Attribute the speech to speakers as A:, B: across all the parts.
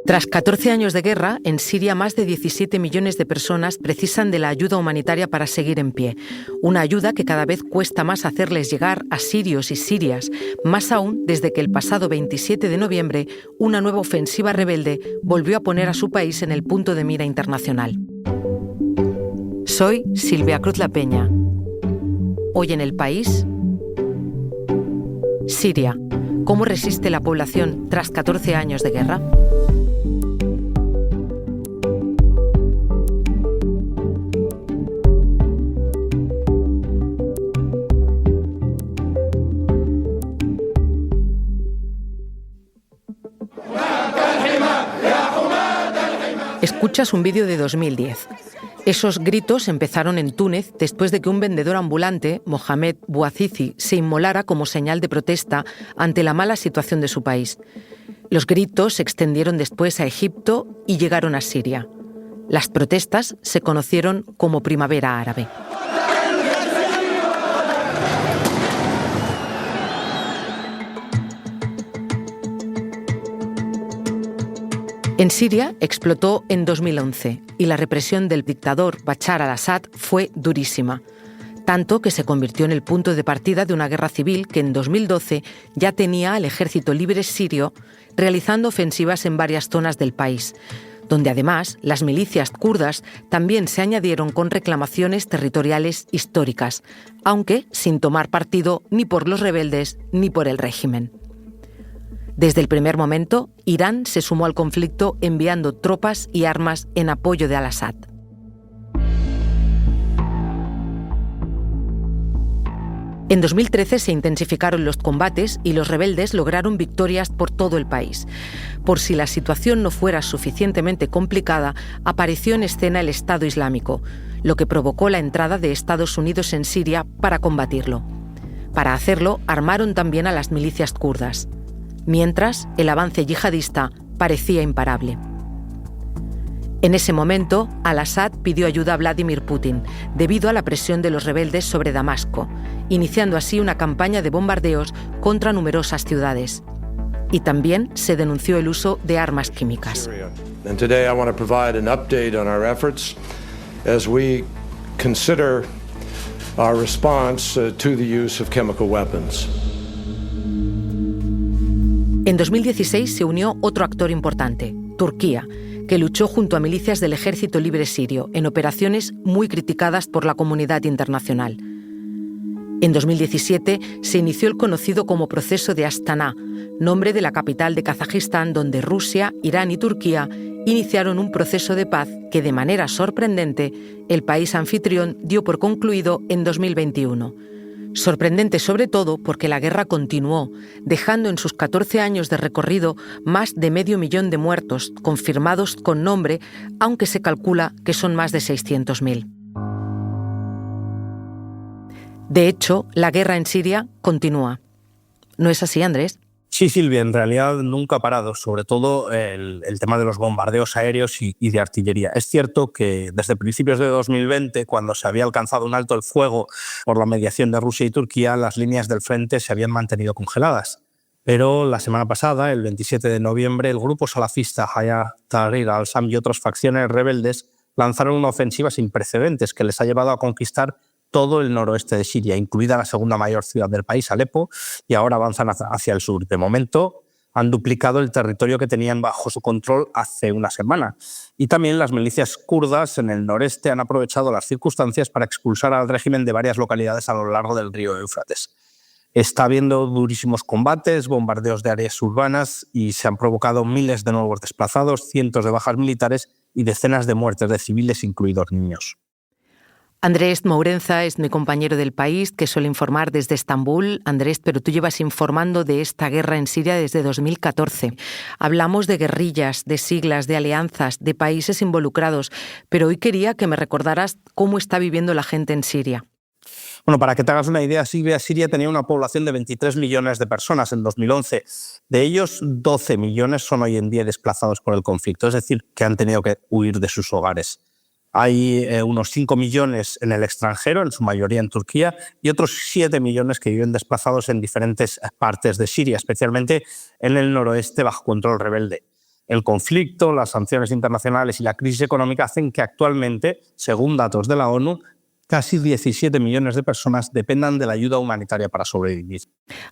A: Tras 14 años de guerra, en Siria más de 17 millones de personas precisan de la ayuda humanitaria para seguir en pie. Una ayuda que cada vez cuesta más hacerles llegar a sirios y sirias, más aún desde que el pasado 27 de noviembre una nueva ofensiva rebelde volvió a poner a su país en el punto de mira internacional. Soy Silvia Cruz La Peña. Hoy en El País, Siria. ¿Cómo resiste la población tras 14 años de guerra? Escuchas un vídeo de 2010. Esos gritos empezaron en Túnez después de que un vendedor ambulante, Mohamed Bouazizi, se inmolara como señal de protesta ante la mala situación de su país. Los gritos se extendieron después a Egipto y llegaron a Siria. Las protestas se conocieron como Primavera Árabe. En Siria explotó en 2011 y la represión del dictador Bashar al-Assad fue durísima, tanto que se convirtió en el punto de partida de una guerra civil que en 2012 ya tenía al ejército libre sirio realizando ofensivas en varias zonas del país, donde además las milicias kurdas también se añadieron con reclamaciones territoriales históricas, aunque sin tomar partido ni por los rebeldes ni por el régimen. Desde el primer momento, Irán se sumó al conflicto enviando tropas y armas en apoyo de al-Assad. En 2013 se intensificaron los combates y los rebeldes lograron victorias por todo el país. Por si la situación no fuera suficientemente complicada, apareció en escena el Estado Islámico, lo que provocó la entrada de Estados Unidos en Siria para combatirlo. Para hacerlo, armaron también a las milicias kurdas. Mientras, el avance yihadista parecía imparable. En ese momento, al-Assad pidió ayuda a Vladimir Putin, debido a la presión de los rebeldes sobre Damasco, iniciando así una campaña de bombardeos contra numerosas ciudades. Y también se denunció el uso de armas químicas.
B: And today I want to provide an update on our efforts as we consider our response to the use of chemical weapons.
A: En 2016 se unió otro actor importante, Turquía, que luchó junto a milicias del Ejército Libre Sirio en operaciones muy criticadas por la comunidad internacional. En 2017 se inició el conocido como Proceso de Astana, nombre de la capital de Kazajistán, donde Rusia, Irán y Turquía iniciaron un proceso de paz que, de manera sorprendente, el país anfitrión dio por concluido en 2021. Sorprendente sobre todo porque la guerra continuó, dejando en sus 14 años de recorrido más de 500.000 de muertos, confirmados con nombre, aunque se calcula que son más de 600.000. De hecho, la guerra en Siria continúa. ¿No es así, Andrés?
C: Sí, Silvia, en realidad nunca ha parado, sobre todo el tema de los bombardeos aéreos y de artillería. Es cierto que desde principios de 2020, cuando se había alcanzado un alto el fuego por la mediación de Rusia y Turquía, las líneas del frente se habían mantenido congeladas. Pero la semana pasada, el 27 de noviembre, el grupo salafista Hayat Tahrir al-Sham y otras facciones rebeldes lanzaron una ofensiva sin precedentes que les ha llevado a conquistar todo el noroeste de Siria, incluida la segunda mayor ciudad del país, Alepo, y ahora avanzan hacia el sur. De momento, han duplicado el territorio que tenían bajo su control hace una semana. Y también las milicias kurdas en el noreste han aprovechado las circunstancias para expulsar al régimen de varias localidades a lo largo del río Éufrates. Está habiendo durísimos combates, bombardeos de áreas urbanas y se han provocado miles de nuevos desplazados, cientos de bajas militares y decenas de muertes de civiles, incluidos niños.
A: Andrés Mourenza es mi compañero del País, que suele informar desde Estambul. Andrés, pero tú llevas informando de esta guerra en Siria desde 2014. Hablamos de guerrillas, de siglas, de alianzas, de países involucrados, pero hoy quería que me recordaras cómo está viviendo la gente en Siria.
C: Bueno, para que te hagas una idea, Siria tenía una población de 23 millones de personas en 2011. De ellos, 12 millones son hoy en día desplazados por el conflicto, es decir, que han tenido que huir de sus hogares. Hay unos 5 millones en el extranjero, en su mayoría en Turquía, y otros 7 millones que viven desplazados en diferentes partes de Siria, especialmente en el noroeste bajo control rebelde. El conflicto, las sanciones internacionales y la crisis económica hacen que actualmente, según datos de la ONU, casi 17 millones de personas dependan de la ayuda humanitaria para sobrevivir.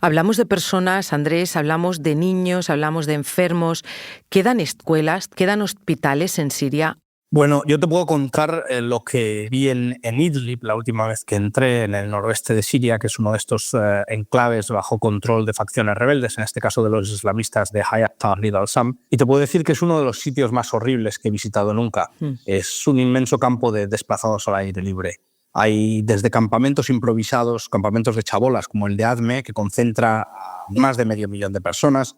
A: Hablamos de personas, Andrés, hablamos de niños, hablamos de enfermos. ¿Quedan escuelas, quedan hospitales en Siria?
C: Bueno, yo te puedo contar lo que vi en Idlib la última vez que entré, en el noroeste de Siria, que es uno de estos enclaves bajo control de facciones rebeldes, en este caso de los islamistas de Hayat Tahrir al-Sham. Y te puedo decir que es uno de los sitios más horribles que he visitado nunca. Es un inmenso campo de desplazados al aire libre. Hay desde campamentos improvisados, campamentos de chabolas, como el de Adme, que concentra a más de 500.000 de personas.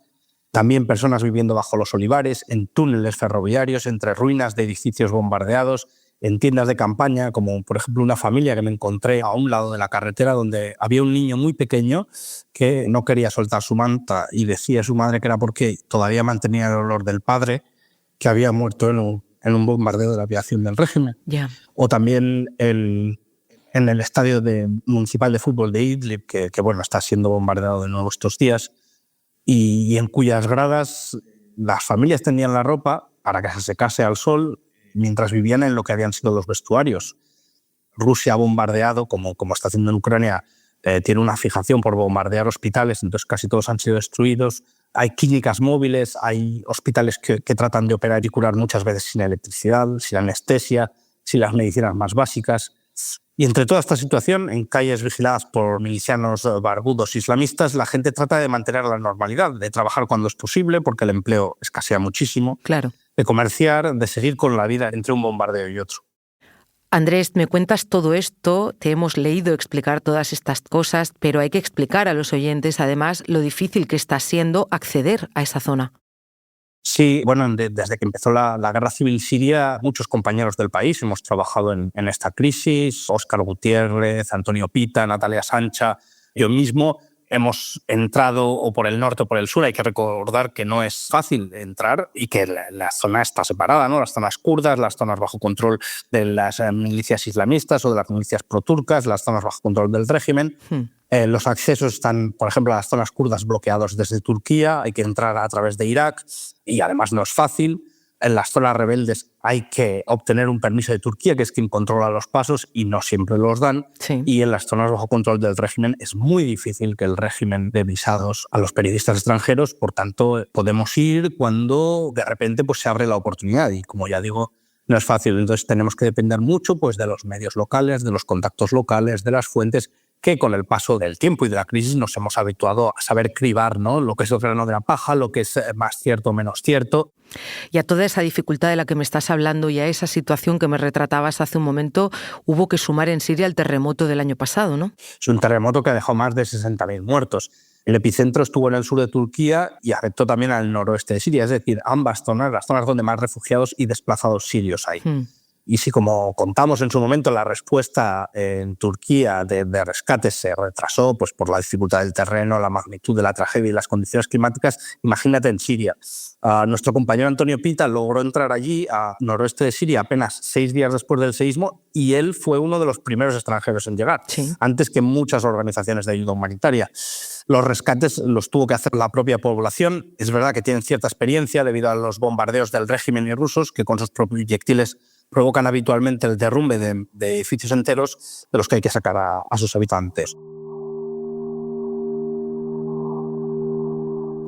C: También personas viviendo bajo los olivares, en túneles ferroviarios, entre ruinas de edificios bombardeados, en tiendas de campaña, como por ejemplo una familia que me encontré a un lado de la carretera donde había un niño muy pequeño que no quería soltar su manta y decía a su madre que era porque todavía mantenía el olor del padre que había muerto en un bombardeo de la aviación del régimen.
A: Yeah.
C: O también en el estadio municipal de fútbol de Idlib, que bueno, está siendo bombardeado de nuevo estos días, y en cuyas gradas las familias tendían la ropa para que se secase al sol mientras vivían en lo que habían sido los vestuarios. Rusia ha bombardeado, como está haciendo en Ucrania, tiene una fijación por bombardear hospitales, entonces casi todos han sido destruidos. Hay clínicas móviles, hay hospitales que tratan de operar y curar muchas veces sin electricidad, sin anestesia, sin las medicinas más básicas. Y entre toda esta situación, en calles vigiladas por milicianos barbudos islamistas, la gente trata de mantener la normalidad, de trabajar cuando es posible, porque el empleo escasea muchísimo,
A: Claro.
C: de comerciar, de seguir con la vida entre un bombardeo y otro.
A: Andrés, me cuentas todo esto, te hemos leído explicar todas estas cosas, pero hay que explicar a los oyentes, además, lo difícil que está siendo acceder a esa zona.
C: Sí, bueno, desde que empezó la guerra civil siria, muchos compañeros del país hemos trabajado en esta crisis. Óscar Gutiérrez, Antonio Pita, Natalia Sancha, yo mismo hemos entrado o por el norte o por el sur. Hay que recordar que no es fácil entrar y que la zona está separada, ¿no? Las zonas kurdas, las zonas bajo control de las milicias islamistas o de las milicias proturcas, las zonas bajo control del régimen. Los accesos están, por ejemplo, a las zonas kurdas bloqueados desde Turquía, hay que entrar a través de Irak y además no es fácil. En las zonas rebeldes hay que obtener un permiso de Turquía, que es quien controla los pasos, y no siempre los dan.
A: Sí.
C: Y en las zonas bajo control del régimen es muy difícil que el régimen dé visados a los periodistas extranjeros. Por tanto, podemos ir cuando de repente pues, se abre la oportunidad. Y como ya digo, no es fácil. Entonces tenemos que depender mucho pues, de los medios locales, de los contactos locales, de las fuentes, que con el paso del tiempo y de la crisis nos hemos habituado a saber cribar, ¿no? Lo que es el grano de la paja, lo que es más cierto o menos cierto.
A: Y a toda esa dificultad de la que me estás hablando y a esa situación que me retratabas hace un momento, hubo que sumar en Siria el terremoto del año pasado, ¿no?
C: Es un terremoto que dejó más de 60.000 muertos. El epicentro estuvo en el sur de Turquía y afectó también al noroeste de Siria, es decir, ambas zonas, las zonas donde más refugiados y desplazados sirios hay. Y si, como contamos en su momento, la respuesta en Turquía de rescate se retrasó pues, por la dificultad del terreno, la magnitud de la tragedia y las condiciones climáticas, imagínate en Siria. Nuestro compañero Antonio Pita logró entrar allí, a noroeste de Siria, apenas 6 días después del seísmo, y él fue uno de los primeros extranjeros en llegar, antes que muchas organizaciones de ayuda humanitaria. Los rescates los tuvo que hacer la propia población. Es verdad que tienen cierta experiencia debido a los bombardeos del régimen y rusos, que con sus proyectiles provocan habitualmente el derrumbe de edificios enteros de los que hay que sacar a sus habitantes.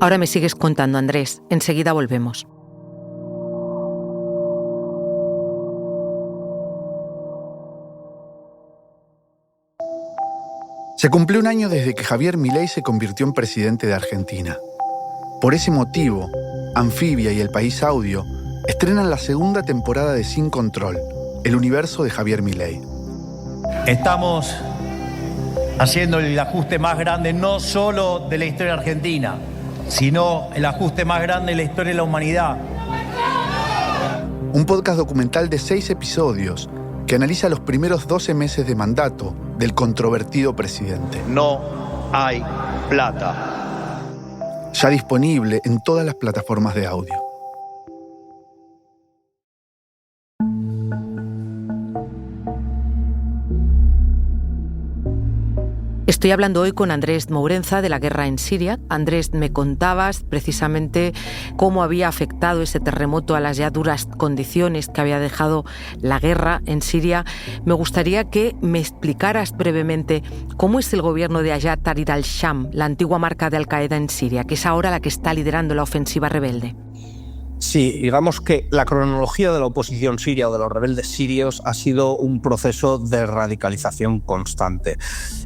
A: Ahora me sigues contando, Andrés. Enseguida volvemos.
D: Se cumplió un año desde que Javier Milei se convirtió en presidente de Argentina. Por ese motivo, Anfibia y El País Audio estrenan la segunda temporada de Sin Control, el universo de Javier Milei.
E: Estamos haciendo el ajuste más grande no solo de la historia argentina, sino el ajuste más grande de la historia de la humanidad.
D: Un podcast documental de 6 episodios que analiza los primeros 12 meses de mandato del controvertido presidente.
E: No hay plata.
D: Ya disponible en todas las plataformas de audio.
A: Estoy Estoy hablando hoy con Andrés Mourenza de la guerra en Siria. Andrés, me contabas precisamente cómo había afectado ese terremoto a las ya duras condiciones que había dejado la guerra en Siria. Me gustaría que me explicaras brevemente cómo es el gobierno de Hayat Tahrir al-Sham, la antigua marca de Al-Qaeda en Siria, que es ahora la que está liderando la ofensiva rebelde.
C: Sí, digamos que la cronología de la oposición siria o de los rebeldes sirios ha sido un proceso de radicalización constante.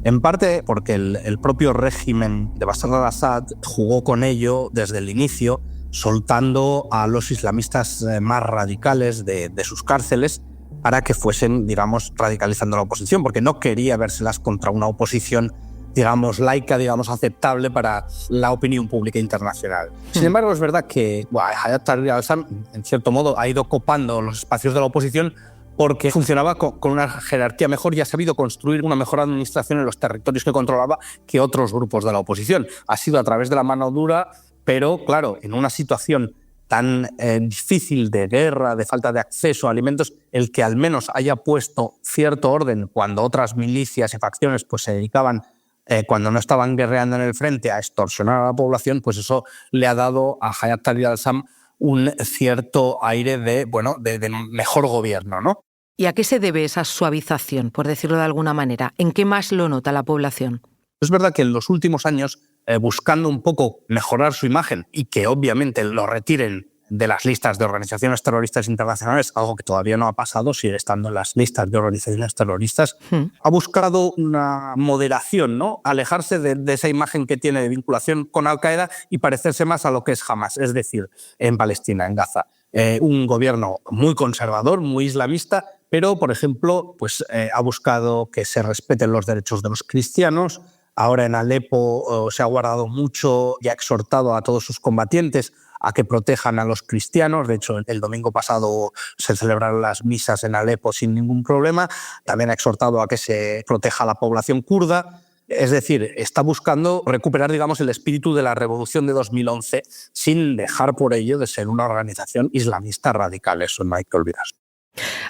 C: En parte porque el propio régimen de Bashar al-Assad jugó con ello desde el inicio, soltando a los islamistas más radicales de sus cárceles para que fuesen, digamos, radicalizando la oposición, porque no quería vérselas contra una oposición, digamos, laica, digamos, aceptable para la opinión pública internacional. Sin embargo, es verdad que Hayat Tahrir al-Sham, en cierto modo, ha ido copando los espacios de la oposición porque funcionaba con una jerarquía mejor y ha sabido construir una mejor administración en los territorios que controlaba que otros grupos de la oposición. Ha sido a través de la mano dura, pero, claro, en una situación tan difícil de guerra, de falta de acceso a alimentos, el que al menos haya puesto cierto orden cuando otras milicias y facciones pues, se dedicaban cuando no estaban guerreando en el frente a extorsionar a la población, pues eso le ha dado a Hayat Tahrir al-Sham un cierto aire de mejor gobierno, ¿no?
A: ¿Y a qué se debe esa suavización, por decirlo de alguna manera? ¿En qué más lo nota la población?
C: Es verdad que en los últimos años, buscando un poco mejorar su imagen y que obviamente lo retiren de las listas de organizaciones terroristas internacionales, algo que todavía no ha pasado, sigue estando en las listas de organizaciones terroristas, ha buscado una moderación, ¿no? Alejarse de esa imagen que tiene de vinculación con Al-Qaeda y parecerse más a lo que es Hamas, es decir, en Palestina, en Gaza. Un gobierno muy conservador, muy islamista, pero, por ejemplo, pues, ha buscado que se respeten los derechos de los cristianos. Ahora en Alepo se ha guardado mucho y ha exhortado a todos sus combatientes a que protejan a los cristianos. De hecho, el domingo pasado se celebraron las misas en Alepo sin ningún problema. También ha exhortado a que se proteja a la población kurda. Es decir, está buscando recuperar, digamos, el espíritu de la revolución de 2011 sin dejar por ello de ser una organización islamista radical. Eso no hay que olvidar.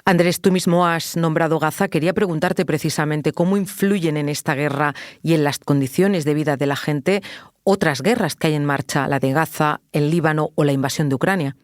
A: Andrés, tú mismo has nombrado Gaza. Quería preguntarte precisamente cómo influyen en esta guerra y en las condiciones de vida de la gente otras guerras que hay en marcha, la de Gaza, el Líbano o la invasión de Ucrania.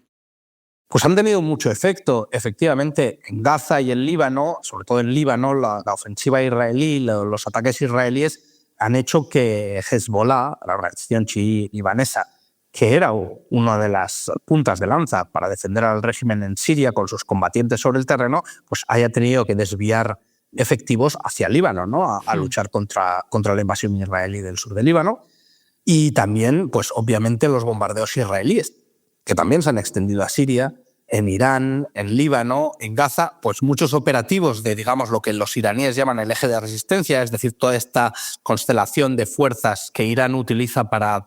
C: Pues han tenido mucho efecto. Efectivamente, en Gaza y en Líbano, sobre todo en Líbano, la ofensiva israelí, los ataques israelíes han hecho que Hezbollah, la organización chií libanesa, que era una de las puntas de lanza para defender al régimen en Siria con sus combatientes sobre el terreno, pues haya tenido que desviar efectivos hacia Líbano, ¿no? a luchar contra la invasión israelí del sur del Líbano. Y también, pues obviamente, los bombardeos israelíes, que también se han extendido a Siria, en Irán, en Líbano, en Gaza, pues muchos operativos de, digamos, lo que los iraníes llaman el eje de resistencia, es decir, toda esta constelación de fuerzas que Irán utiliza para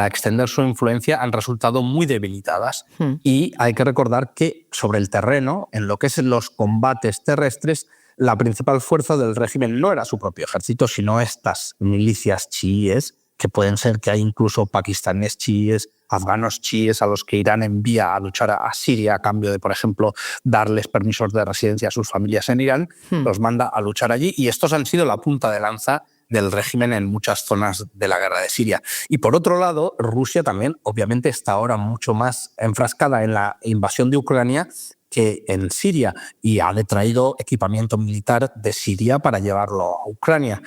C: extender su influencia han resultado muy debilitadas. Y hay que recordar que sobre el terreno, en lo que es los combates terrestres, la principal fuerza del régimen no era su propio ejército, sino estas milicias chiíes, que pueden ser que hay incluso pakistaníes chiíes, afganos chiíes a los que Irán envía a luchar a Siria a cambio de, por ejemplo, darles permisos de residencia a sus familias en Irán, los manda a luchar allí. Y estos han sido la punta de lanza del régimen en muchas zonas de la guerra de Siria. Y por otro lado, Rusia también obviamente está ahora mucho más enfrascada en la invasión de Ucrania que en Siria y ha detraído equipamiento militar de Siria para llevarlo a Ucrania.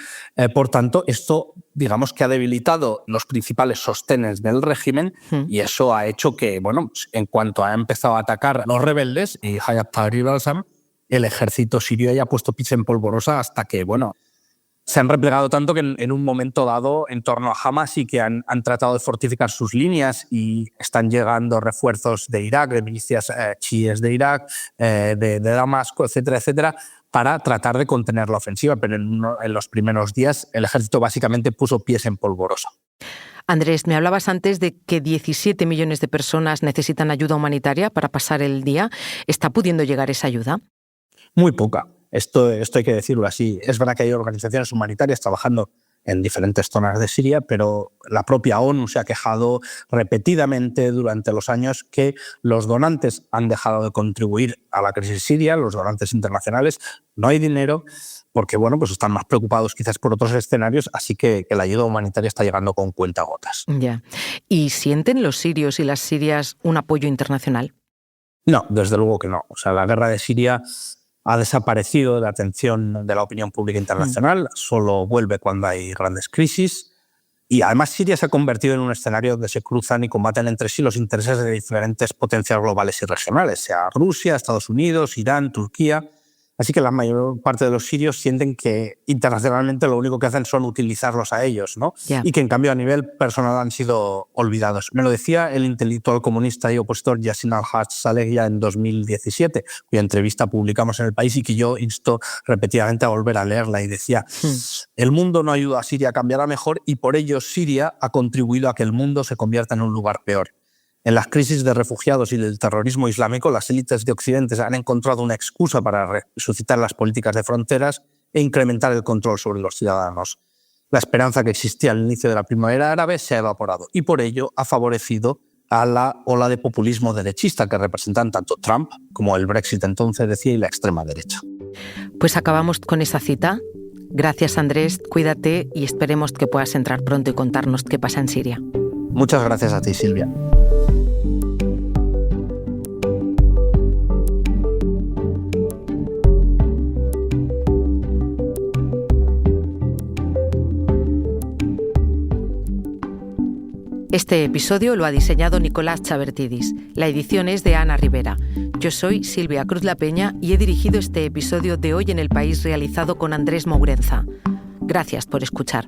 C: Por tanto, esto, digamos que ha debilitado los principales sostenes del régimen y eso ha hecho que, bueno, en cuanto ha empezado a atacar a los rebeldes y Hayat Tahrir al-Sham, el ejército sirio haya puesto pies en polvorosa hasta que, bueno, se han replegado tanto que en un momento dado en torno a Hamas y que han tratado de fortificar sus líneas y están llegando refuerzos de Irak, de milicias chiíes de Irak, de Damasco, etcétera, etcétera, para tratar de contener la ofensiva. Pero en los primeros días el ejército básicamente puso pies en polvorosa.
A: Andrés, me hablabas antes de que 17 millones de personas necesitan ayuda humanitaria para pasar el día. ¿Está pudiendo llegar esa ayuda?
C: Muy poca. Esto hay que decirlo así. Es verdad que hay organizaciones humanitarias trabajando en diferentes zonas de Siria, pero la propia ONU se ha quejado repetidamente durante los años que los donantes han dejado de contribuir a la crisis siria, los donantes internacionales, no hay dinero, porque bueno, pues están más preocupados quizás por otros escenarios, así que la ayuda humanitaria está llegando con cuentagotas.
A: Ya. ¿Y sienten los sirios y las sirias un apoyo internacional?
C: No, desde luego que no. O sea, la guerra de Siria ha desaparecido de la atención de la opinión pública internacional, solo vuelve cuando hay grandes crisis. Y además Siria se ha convertido en un escenario donde se cruzan y combaten entre sí los intereses de diferentes potencias globales y regionales, sea Rusia, Estados Unidos, Irán, Turquía. Así que la mayor parte de los sirios sienten que internacionalmente lo único que hacen son utilizarlos a ellos, ¿no? Y que en cambio a nivel personal han sido olvidados. Me lo decía el intelectual comunista y opositor Yassin al-Haj Saleh en 2017, cuya entrevista publicamos en El País y que yo insto repetidamente a volver a leerla, y decía: el mundo no ayuda a Siria a cambiar a mejor y por ello Siria ha contribuido a que el mundo se convierta en un lugar peor. En las crisis de refugiados y del terrorismo islámico, las élites de Occidente han encontrado una excusa para resucitar las políticas de fronteras e incrementar el control sobre los ciudadanos. La esperanza que existía al inicio de la primavera árabe se ha evaporado y por ello ha favorecido a la ola de populismo derechista que representan tanto Trump como el Brexit entonces decía y la extrema derecha.
A: Pues acabamos con esa cita. Gracias, Andrés, cuídate y esperemos que puedas entrar pronto y contarnos qué pasa en Siria.
C: Muchas gracias a ti, Silvia.
A: Este episodio lo ha diseñado Nicolás Chabertidis. La edición es de Ana Rivera. Yo soy Silvia Cruz La Peña y he dirigido este episodio de Hoy en el País realizado con Andrés Mourenza. Gracias por escuchar.